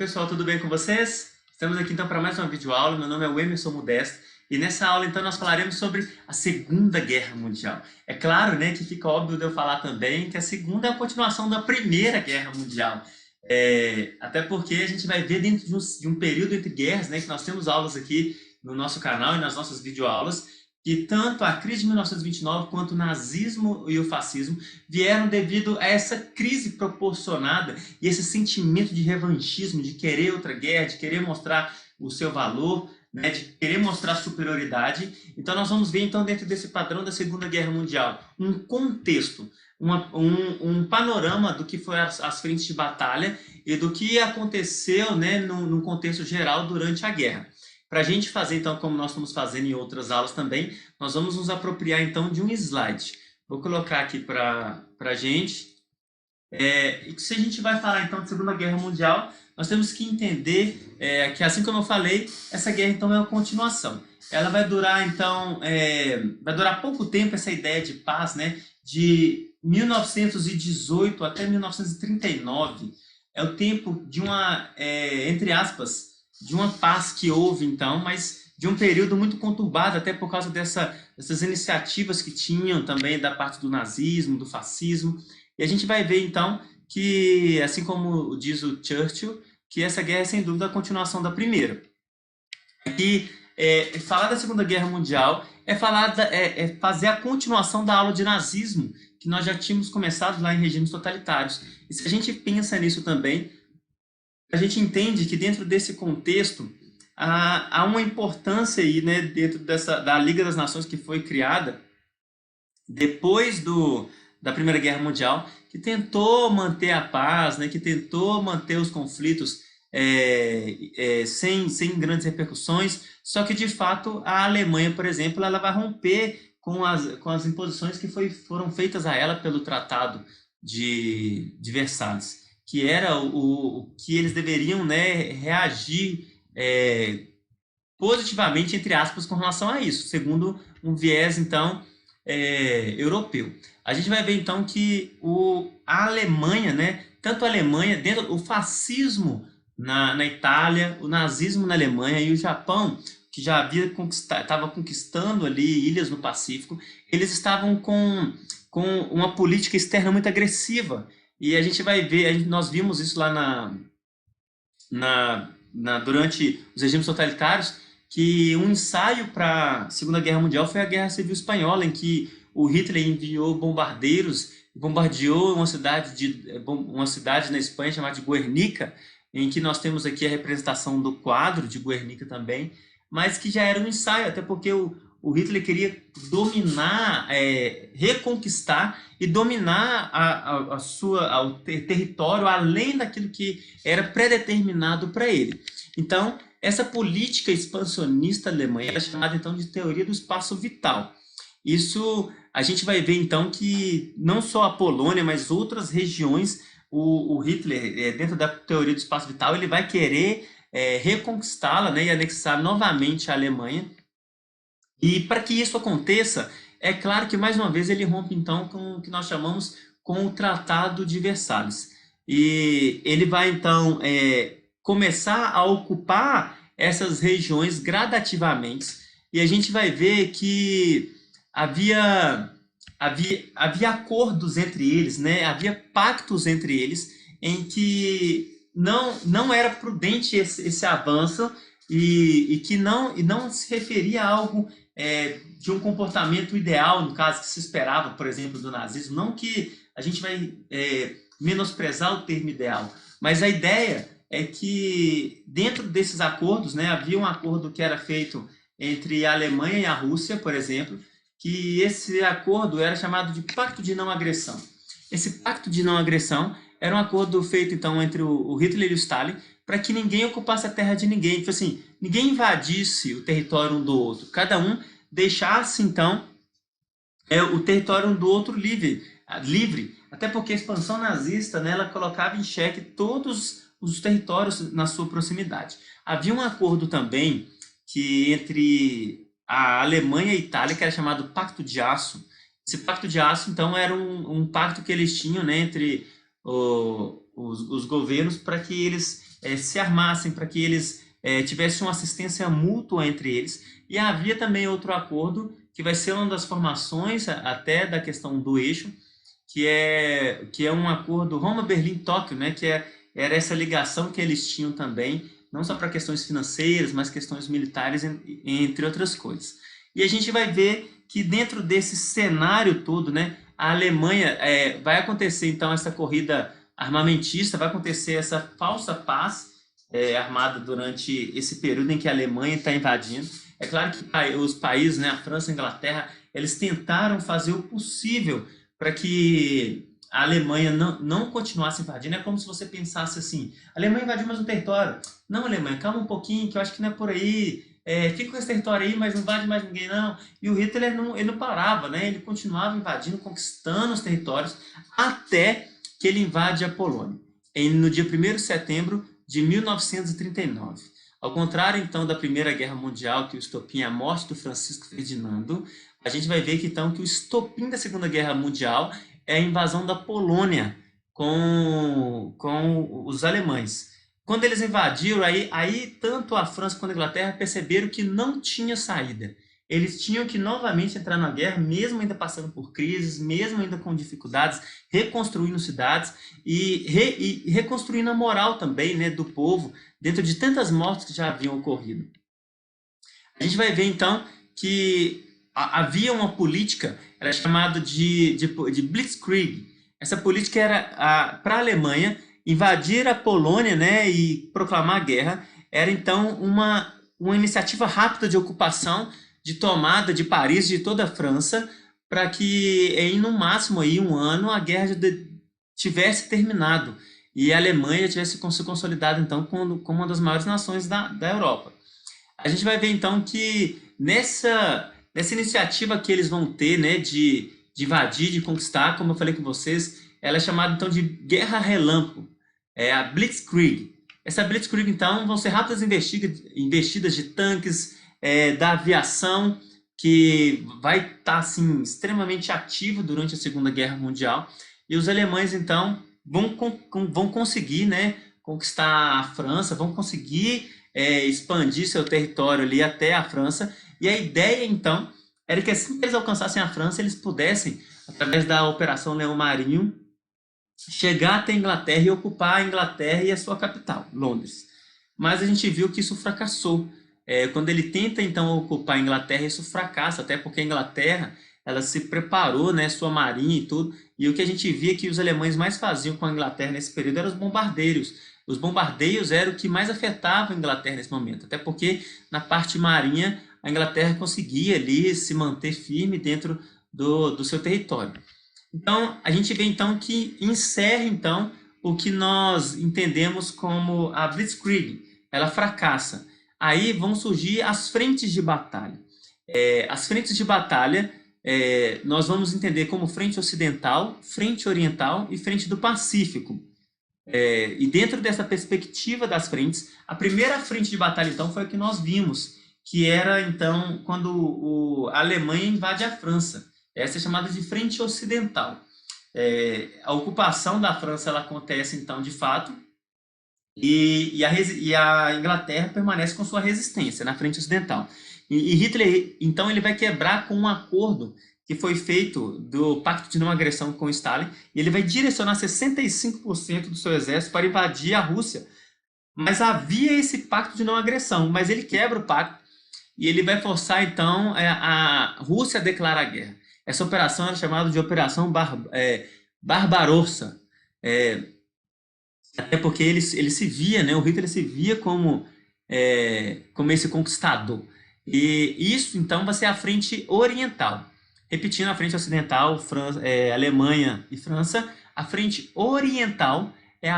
Pessoal, tudo bem com vocês? Estamos aqui então para mais uma videoaula. Meu nome é Emerson Modesto e nessa aula então nós falaremos sobre a Segunda Guerra Mundial. É claro, né, que fica óbvio de eu falar também que a Segunda é a continuação da Primeira Guerra Mundial. Até porque a gente vai ver dentro de um período entre guerras, né, que nós temos aulas aqui no nosso canal e nas nossas videoaulas, que tanto a crise de 1929 quanto o nazismo e o fascismo vieram devido a essa crise proporcionada e esse sentimento de revanchismo, de querer outra guerra, de querer mostrar o seu valor, né, de querer mostrar superioridade. Então nós vamos ver então dentro desse padrão da Segunda Guerra Mundial um contexto, um panorama do que foi as frentes de batalha e do que aconteceu, né, no contexto geral durante a guerra. Para a gente fazer, então, como nós estamos fazendo em outras aulas também, nós vamos nos apropriar, então, de um slide. Vou colocar aqui para a gente. E se a gente vai falar, então, de Segunda Guerra Mundial, nós temos que entender que, assim como eu falei, essa guerra, então, é uma continuação. Ela vai durar, então, vai durar pouco tempo essa ideia de paz, né? De 1918 até 1939. É o tempo de uma, entre aspas, de uma paz que houve, então, mas de um período muito conturbado, até por causa dessas iniciativas que tinham também da parte do nazismo, do fascismo. E a gente vai ver, então, que, assim como diz o Churchill, que essa guerra é, sem dúvida, a continuação da primeira. E falar da Segunda Guerra Mundial é fazer a continuação da aula de nazismo, que nós já tínhamos começado lá em regimes totalitários. E se a gente pensa nisso também, a gente entende que dentro desse contexto há uma importância aí, né, dentro da Liga das Nações que foi criada depois da Primeira Guerra Mundial, que tentou manter a paz, né, que tentou manter os conflitos sem grandes repercussões, só que de fato a Alemanha, por exemplo, ela vai romper com as imposições que foram feitas a ela pelo Tratado de Versalhes, que era o que eles deveriam, né, reagir positivamente, entre aspas, com relação a isso, segundo um viés, então, europeu. A gente vai ver, então, que a Alemanha, né, tanto a Alemanha, o fascismo na Itália, o nazismo na Alemanha e o Japão, que já estava conquistando ali ilhas no Pacífico, eles estavam com uma política externa muito agressiva. E a gente vai ver, nós vimos isso lá durante os regimes totalitários, que um ensaio para a Segunda Guerra Mundial foi a Guerra Civil Espanhola, em que o Hitler enviou bombardeiros, bombardeou uma cidade na Espanha chamada de Guernica, em que nós temos aqui a representação do quadro de Guernica também, mas que já era um ensaio, até porque o Hitler queria dominar, reconquistar e dominar o território além daquilo que era predeterminado para ele. Então, essa política expansionista alemã era chamada então de teoria do espaço vital. Isso a gente vai ver então que não só a Polônia, mas outras regiões, o Hitler, dentro da teoria do espaço vital, ele vai querer reconquistá-la, né, e anexar novamente a Alemanha. E para que isso aconteça, é claro que mais uma vez ele rompe então com o que nós chamamos com o Tratado de Versalhes. E ele vai então começar a ocupar essas regiões gradativamente. E a gente vai ver que havia acordos entre eles, né? Havia pactos entre eles em que não era prudente esse avanço e que não se referia a algo de um comportamento ideal, no caso que se esperava, por exemplo, do nazismo. Não que a gente vai menosprezar o termo ideal, mas a ideia é que dentro desses acordos, né, havia um acordo que era feito entre a Alemanha e a Rússia, por exemplo, que esse acordo era chamado de Pacto de Não Agressão. Esse Pacto de Não Agressão era um acordo feito então entre o Hitler e o Stalin para que ninguém ocupasse a terra de ninguém, tipo assim, ninguém invadisse o território um do outro, cada um deixasse então o território um do outro livre, até porque a expansão nazista, né, ela colocava em xeque todos os territórios na sua proximidade. Havia um acordo também que entre a Alemanha e a Itália, que era chamado Pacto de Aço. Esse Pacto de Aço, então, era um pacto que eles tinham, né, entre os governos para que eles se armassem, para que eles tivessem uma assistência mútua entre eles. E havia também outro acordo, que vai ser uma das formações até da questão do eixo, que é um acordo Roma-Berlim-Tóquio, né, era essa ligação que eles tinham também, não só para questões financeiras, mas questões militares, entre outras coisas. E a gente vai ver que dentro desse cenário todo, né, a Alemanha, vai acontecer então essa corrida armamentista, vai acontecer essa falsa paz armada durante esse período em que a Alemanha está invadindo. É claro que os países, né, a França e a Inglaterra, eles tentaram fazer o possível para que a Alemanha não continuasse invadindo. É como se você pensasse assim: a Alemanha invadiu mais um território. Não, Alemanha, calma um pouquinho, que eu acho que não é por aí. Fica com esse território aí, mas não invade mais ninguém, não. E o Hitler ele não parava, né? Ele continuava invadindo, conquistando os territórios, até que ele invade a Polônia, no dia 1º de setembro de 1939. Ao contrário, então, da Primeira Guerra Mundial, que o estopim é a morte do Francisco Ferdinando, a gente vai ver que, então, que o estopim da Segunda Guerra Mundial é a invasão da Polônia com os alemães. Quando eles invadiram, aí tanto a França quanto a Inglaterra perceberam que não tinha saída. Eles tinham que novamente entrar na guerra, mesmo ainda passando por crises, mesmo ainda com dificuldades, reconstruindo cidades e reconstruindo a moral também, né, do povo, dentro de tantas mortes que já haviam ocorrido. A gente vai ver, então, que havia uma política, era chamada de Blitzkrieg. Essa política era para a Alemanha invadir a Polônia, né, e proclamar a guerra. Era, então, uma iniciativa rápida de ocupação, de tomada de Paris, de toda a França, para que em no máximo aí um ano a guerra tivesse terminado e a Alemanha tivesse se consolidado então como uma das maiores nações da Europa. A gente vai ver então que nessa iniciativa que eles vão ter, né, de invadir, de conquistar, como eu falei com vocês, ela é chamada então de Guerra Relâmpago, a Blitzkrieg. Essa Blitzkrieg então vão ser rápidas investidas de tanques, da aviação, que vai estar assim extremamente ativa durante a Segunda Guerra Mundial, e os alemães então vão conseguir, né, conquistar a França, vão conseguir expandir seu território ali até a França. E a ideia então era que assim que eles alcançassem a França, eles pudessem, através da Operação Leão Marinho, chegar até a Inglaterra e ocupar a Inglaterra e a sua capital, Londres. Mas a gente viu que isso fracassou. Quando ele tenta então ocupar a Inglaterra, isso fracassa, até porque a Inglaterra ela se preparou, né, sua marinha e tudo, e o que a gente via que os alemães mais faziam com a Inglaterra nesse período eram os bombardeiros. Os bombardeios eram o que mais afetava a Inglaterra nesse momento, até porque na parte marinha a Inglaterra conseguia ali se manter firme dentro do seu território. Então a gente vê então que encerra então o que nós entendemos como a Blitzkrieg. Ela fracassa. Aí vão surgir as frentes de batalha. As frentes de batalha nós vamos entender como frente ocidental, frente oriental e frente do Pacífico. E dentro dessa perspectiva das frentes, a primeira frente de batalha então foi a que nós vimos, que era então quando a Alemanha invade a França. Essa é chamada de frente ocidental. A ocupação da França ela acontece então de fato, e a Inglaterra permanece com sua resistência na frente ocidental. E Hitler, então, ele vai quebrar com um acordo que foi feito do Pacto de Não Agressão com Stalin, e ele vai direcionar 65% do seu exército para invadir a Rússia. Mas havia esse Pacto de Não Agressão, mas ele quebra o pacto e ele vai forçar, então, a Rússia a declarar guerra. Essa operação era chamada de Operação Barbarossa. Até porque ele se via, né, o Hitler se via como esse conquistador. E isso, então, vai ser a frente oriental. Repetindo, a frente ocidental, Alemanha e França. A frente oriental é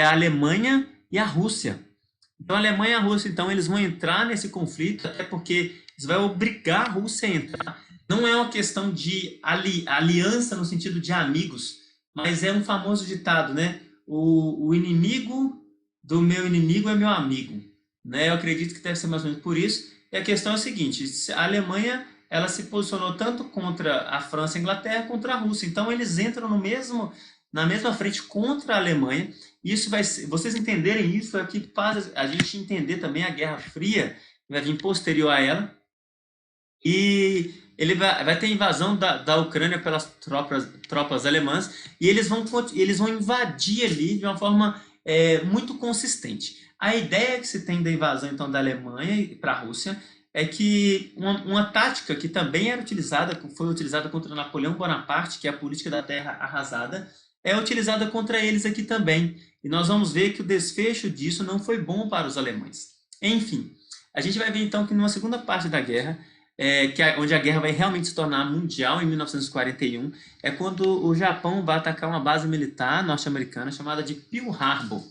a Alemanha e a Rússia. Então, a Alemanha e a Rússia, então, eles vão entrar nesse conflito, até porque isso vai obrigar a Rússia a entrar. Não é uma questão de aliança no sentido de amigos, mas é um famoso ditado, né? O inimigo do meu inimigo é meu amigo, né? Eu acredito que deve ser mais ou menos por isso. E a questão é a seguinte: a Alemanha ela se posicionou tanto contra a França e a Inglaterra contra a Rússia. Então eles entram na mesma frente contra a Alemanha. Isso vai ser, vocês entenderem isso é que faz a gente entender também a Guerra Fria, que vai vir posterior a ela. E ele vai ter invasão da Ucrânia pelas tropas alemãs, e eles vão invadir ali de uma forma muito consistente. A ideia que se tem da invasão então da Alemanha para a Rússia é que uma tática que também foi utilizada contra Napoleão Bonaparte, que é a política da terra arrasada, é utilizada contra eles aqui também. E nós vamos ver que o desfecho disso não foi bom para os alemães. Enfim, a gente vai ver então que numa segunda parte da guerra, onde a guerra vai realmente se tornar mundial em 1941, é quando o Japão vai atacar uma base militar norte-americana chamada de Pearl Harbor.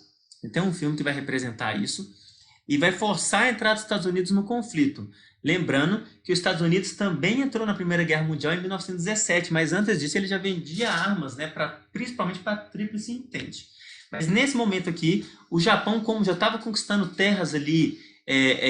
Tem um filme que vai representar isso e vai forçar a entrada dos Estados Unidos no conflito. Lembrando que os Estados Unidos também entrou na Primeira Guerra Mundial em 1917, mas antes disso ele já vendia armas, né, principalmente para a Tríplice Entente. Mas nesse momento aqui, o Japão, como já estava conquistando terras ali,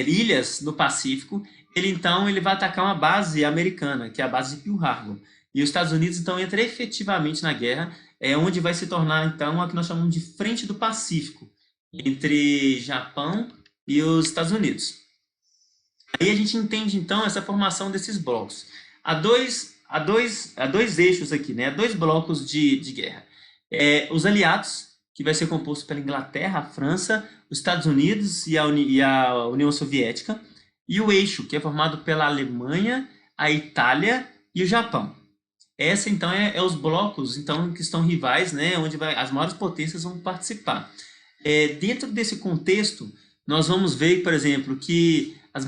ilhas no Pacífico, ele vai atacar uma base americana, que é a base de Pearl Harbor. E os Estados Unidos então entra efetivamente na guerra, onde vai se tornar então a que nós chamamos de Frente do Pacífico, entre Japão e os Estados Unidos. Aí a gente entende então essa formação desses blocos. Há dois eixos aqui, né? Há dois blocos de guerra. Os aliados, que vai ser composto pela Inglaterra, a França, os Estados Unidos e a União Soviética, e o eixo, que é formado pela Alemanha, a Itália e o Japão. Essa então é os blocos então que estão rivais, né? Onde as maiores potências vão participar. Dentro desse contexto, nós vamos ver, por exemplo, que as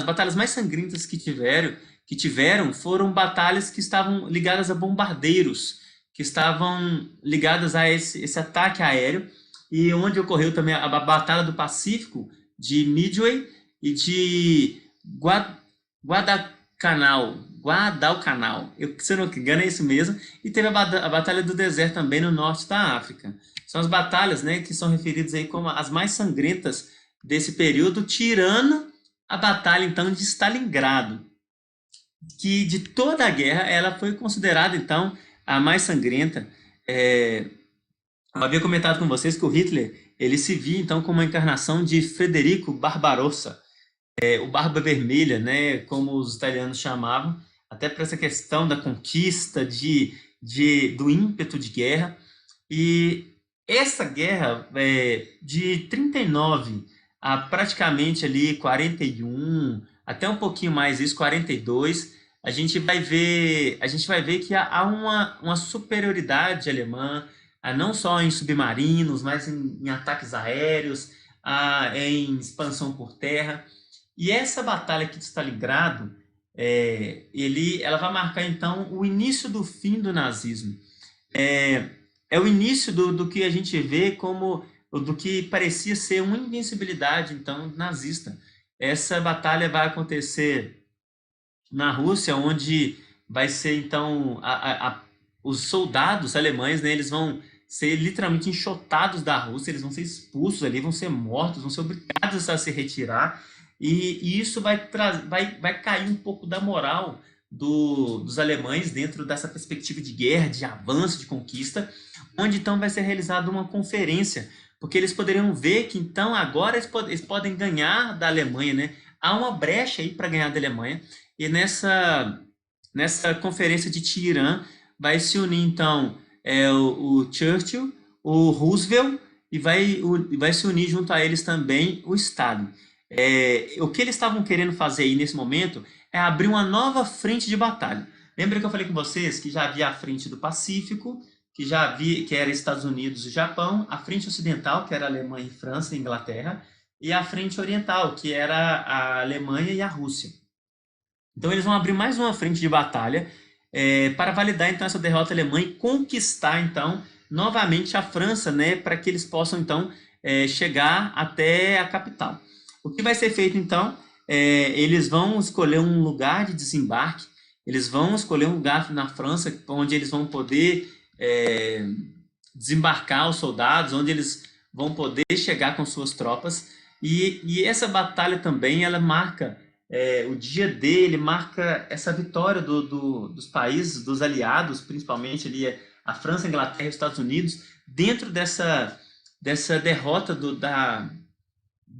batalhas mais sangrentas que tiveram foram batalhas que estavam ligadas a bombardeiros, que estavam ligadas a esse ataque aéreo, e onde ocorreu também a Batalha do Pacífico, de Midway e de Guadalcanal, se eu não me engano é isso mesmo, e teve a Batalha do Deserto também no norte da África. São as batalhas, né, que são referidas aí como as mais sangrentas desse período, tirando a batalha então de Stalingrado, que de toda a guerra ela foi considerada então a mais sangrenta. Eu havia comentado com vocês que o Hitler ele se via então como uma encarnação de Frederico Barbarossa, o Barba Vermelha, né, como os italianos chamavam, até para essa questão da conquista, do ímpeto de guerra. E essa guerra de 39 a praticamente ali 41, até um pouquinho mais isso, 42, a gente vai ver que há uma superioridade alemã, não só em submarinos, mas em ataques aéreos, em expansão por terra. E essa batalha aqui de Stalingrado, ela vai marcar então o início do fim do nazismo. É o início do que a gente vê como do que parecia ser uma invencibilidade então nazista. Essa batalha vai acontecer na Rússia, onde vai ser então os soldados alemães, né, eles vão ser literalmente enxotados da Rússia, eles vão ser expulsos ali, vão ser mortos, vão ser obrigados a se retirar, e isso vai cair um pouco da moral dos alemães dentro dessa perspectiva de guerra, de avanço, de conquista, onde então vai ser realizada uma conferência, porque eles poderiam ver que então agora eles podem ganhar da Alemanha, né? Há uma brecha aí para ganhar da Alemanha, e nessa conferência de Teherã vai se unir então o Churchill, o Roosevelt, e vai se unir junto a eles também o Stalin. O que eles estavam querendo fazer aí nesse momento é abrir uma nova frente de batalha. Lembra que eu falei com vocês que já havia a frente do Pacífico, que era Estados Unidos e Japão, a frente ocidental, que era Alemanha e França e Inglaterra, e a frente oriental, que era a Alemanha e a Rússia. Então eles vão abrir mais uma frente de batalha para validar então essa derrota alemã e conquistar então novamente a França, né, para que eles possam então chegar até a capital. O que vai ser feito então? Eles vão escolher um lugar de desembarque, eles vão escolher um lugar na França onde eles vão poder desembarcar os soldados, onde eles vão poder chegar com suas tropas, e essa batalha também ela marca o dia dele, marca essa vitória dos países, dos aliados, principalmente ali a França, a Inglaterra e os Estados Unidos dentro dessa derrota da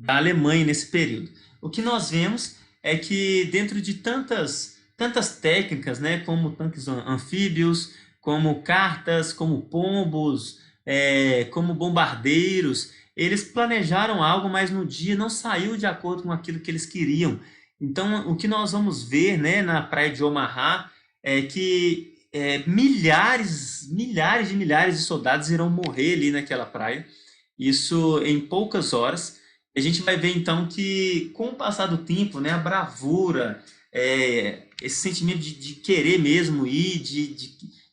Alemanha nesse período. O que nós vemos é que dentro de tantas técnicas, né, como tanques anfíbios, como cartas, como pombos, como bombardeiros, eles planejaram algo, mas no dia não saiu de acordo com aquilo que eles queriam. Então, o que nós vamos ver, né, na praia de Omaha é que milhares e milhares de soldados irão morrer ali naquela praia, isso em poucas horas. A gente vai ver então que com o passar do tempo, né, a bravura, esse sentimento de querer mesmo ir,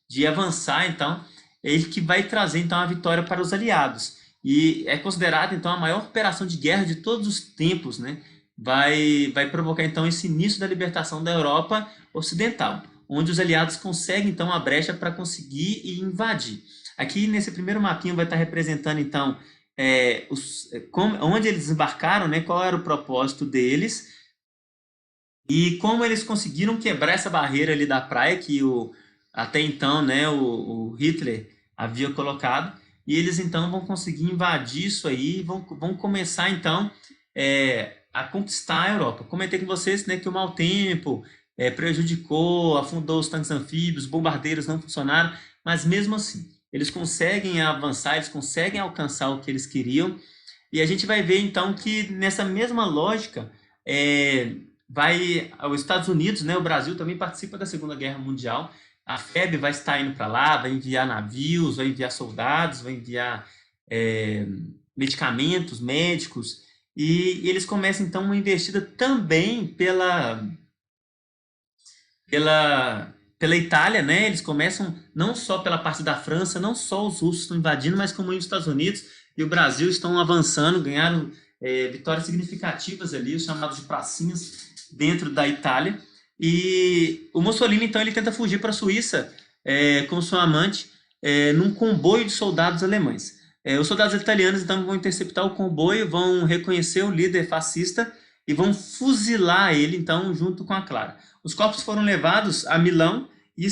de avançar, então, é ele que vai trazer então a vitória para os aliados. E é considerado então a maior operação de guerra de todos os tempos, né? Vai provocar então esse início da libertação da Europa Ocidental, onde os aliados conseguem então a brecha para conseguir e invadir. Aqui nesse primeiro mapinha vai estar representando então onde eles desembarcaram, né, qual era o propósito deles e como eles conseguiram quebrar essa barreira ali da praia que até então, né, o Hitler havia colocado, e eles então vão conseguir invadir isso aí, vão começar então a conquistar a Europa. Comentei com vocês, né, que o mau tempo prejudicou, afundou os tanques anfíbios, bombardeiros não funcionaram, mas mesmo assim eles conseguem avançar, eles conseguem alcançar o que eles queriam, e a gente vai ver então que nessa mesma lógica os Estados Unidos, né, o Brasil também participa da Segunda Guerra Mundial. A FEB vai estar indo para lá, vai enviar navios, vai enviar soldados, vai enviar medicamentos, médicos, e eles começam então uma investida também pela Itália, né? Eles começam não só pela parte da França, não só os russos estão invadindo, mas como os Estados Unidos e o Brasil estão avançando, ganharam vitórias significativas ali, os chamados de pracinhas dentro da Itália. E o Mussolini, então, ele tenta fugir para a Suíça com sua amante num comboio de soldados alemães. Os soldados italianos, então, vão interceptar o comboio, vão reconhecer o líder fascista e vão fuzilar ele, então, junto com a Clara. Os corpos foram levados a Milão e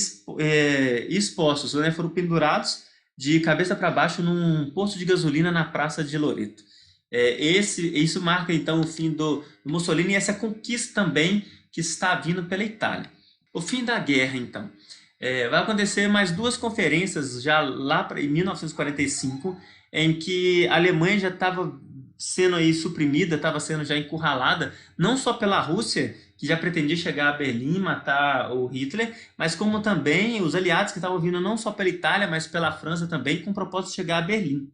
expostos, né? Foram pendurados de cabeça para baixo num posto de gasolina na Praça de Loreto. Isso marca, então, o fim do Mussolini e essa conquista também que está vindo pela Itália. O fim da guerra, então. Vai acontecer mais duas conferências já lá em 1945, em que a Alemanha já estava sendo aí suprimida, estava sendo já encurralada, não só pela Rússia, que já pretendia chegar a Berlim, matar o Hitler, mas como também os aliados que estavam vindo não só pela Itália, mas pela França também, com o propósito de chegar a Berlim.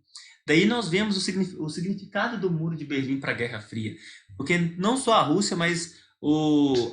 Daí nós vemos o significado do Muro de Berlim para a Guerra Fria, porque não só a Rússia, mas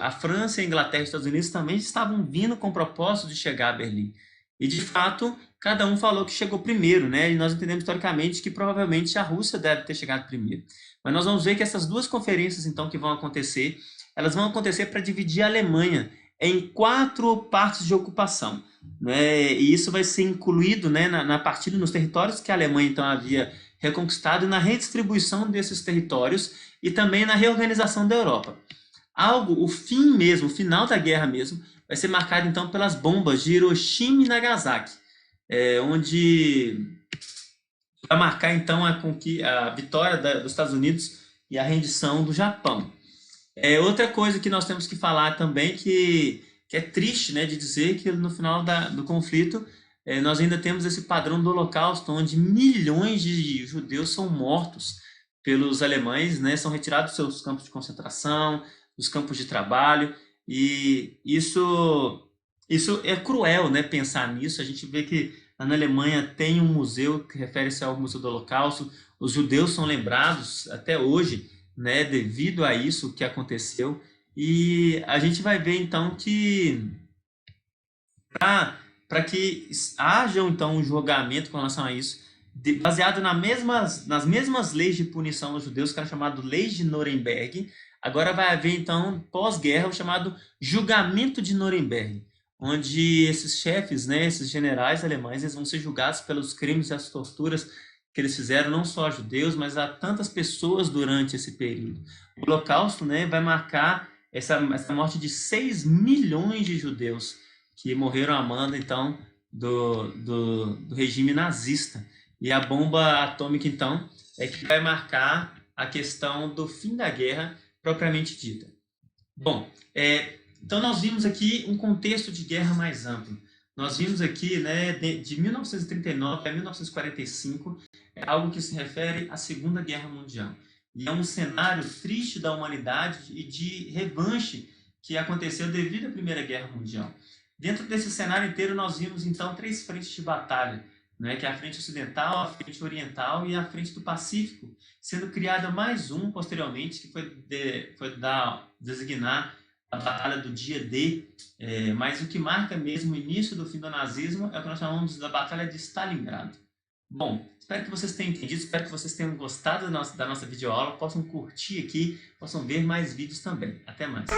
a França, a Inglaterra e os Estados Unidos também estavam vindo com o propósito de chegar a Berlim. E, de fato, cada um falou que chegou primeiro, né? E nós entendemos historicamente que provavelmente a Rússia deve ter chegado primeiro. Mas nós vamos ver que essas duas conferências, então, que vão acontecer, elas vão acontecer para dividir a Alemanha em 4 partes de ocupação, né? E isso vai ser incluído, né, na partilha nos territórios que a Alemanha, então, havia reconquistado e na redistribuição desses territórios e também na reorganização da Europa. O fim mesmo, o final da guerra mesmo, vai ser marcado então pelas bombas de Hiroshima e Nagasaki, onde vai marcar então a vitória dos Estados Unidos e a rendição do Japão. Outra coisa que nós temos que falar também, que é triste, né, de dizer que no final do conflito nós ainda temos esse padrão do Holocausto, onde milhões de judeus são mortos pelos alemães, né, são retirados dos seus campos de concentração, dos campos de trabalho, e isso é cruel, né, pensar nisso. A gente vê que na Alemanha tem um museu que refere-se ao Museu do Holocausto, os judeus são lembrados até hoje, né, devido a isso que aconteceu, e a gente vai ver então que para que haja então um julgamento com relação a isso, baseado nas mesmas leis de punição aos judeus, que era chamado Leis de Nuremberg. Agora vai haver, então, pós-guerra, o chamado Julgamento de Nuremberg, onde esses chefes, né, esses generais alemães, eles vão ser julgados pelos crimes e as torturas que eles fizeram, não só a judeus, mas a tantas pessoas durante esse período. O Holocausto, né, vai marcar essa morte de 6 milhões de judeus que morreram a mando, então, do regime nazista. E a bomba atômica, então, é que vai marcar a questão do fim da guerra propriamente dita. Bom, então nós vimos aqui um contexto de guerra mais amplo. Nós vimos aqui, né, de 1939 a 1945, algo que se refere à Segunda Guerra Mundial. E é um cenário triste da humanidade e de revanche que aconteceu devido à Primeira Guerra Mundial. Dentro desse cenário inteiro, nós vimos, então, 3 frentes de batalha, né, que é a frente ocidental, a frente oriental e a frente do Pacífico, sendo criada mais posteriormente, que foi designar a Batalha do Dia D, mas o que marca mesmo o início do fim do nazismo é o que nós chamamos da Batalha de Stalingrado. Bom, espero que vocês tenham entendido, espero que vocês tenham gostado da nossa videoaula, possam curtir aqui, possam ver mais vídeos também. Até mais!